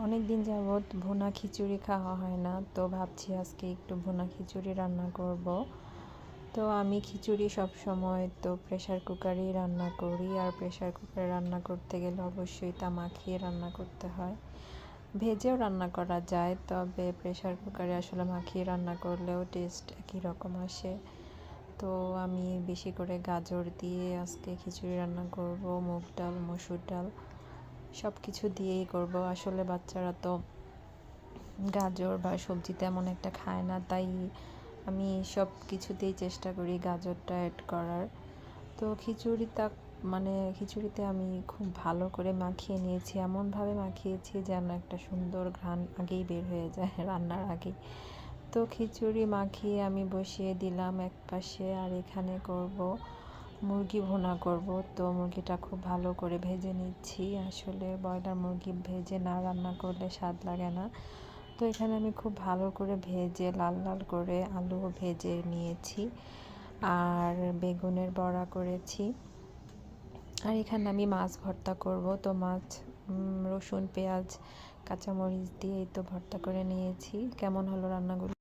অনেক দিন যাবৎ ভুনা খিচুড়ি খাওয়া হয় না, তো ভাবছি আজকে একটু ভুনা খিচুড়ি রান্না করব। তো আমি খিচুড়ি সব সময় তো প্রেসার কুকারেই রান্না করি, আর প্রেসার কুকারে রান্না করতে গেলে অবশ্যই তা মাখিয়ে রান্না করতে হয়। ভেজেও রান্না করা যায়, তবে প্রেসার কুকারে আসলে মাখিয়ে রান্না করলেও টেস্ট একই রকম আসে। তো আমি বেশি করে গাজর দিয়ে আজকে খিচুড়ি রান্না করব, মুগ ডাল, মসুর ডাল সব কিছু দিয়েই করব। আসলে বাচ্চারা তো গাজর বা সবজি তেমন একটা খায় না, তাই আমি সব কিছুতেই চেষ্টা করি গাজরটা অ্যাড করার। তো খিচুড়িতে আমি খুব ভালো করে মাখিয়ে নিয়েছি, এমনভাবে মাখিয়েছি যেন একটা সুন্দর ঘ্রাণ আগেই বের হয়ে যায় রান্নার আগেই। তো খিচুড়ি মাখিয়ে আমি বসিয়ে দিলাম এক পাশে, আর এখানে করব মুরগি ভুনা করব। তো মুরগিটা খুব ভালো করে ভেজে নিচ্ছি। আসলে ব্রয়লার মুরগি ভেজে না রান্না করলে স্বাদ লাগে না। তো এখানে আমি খুব ভালো করে ভেজে লাল লাল করে আলুও ভেজে নিয়েছি, আর বেগুনের বড়া করেছি। আর এখানে আমি মাছ ভর্তা করব। তো মাছ রসুন, পেঁয়াজ, কাঁচামরিচ দিয়ে তো ভর্তা করে নিয়েছি। কেমন হলো রান্নাগুলো?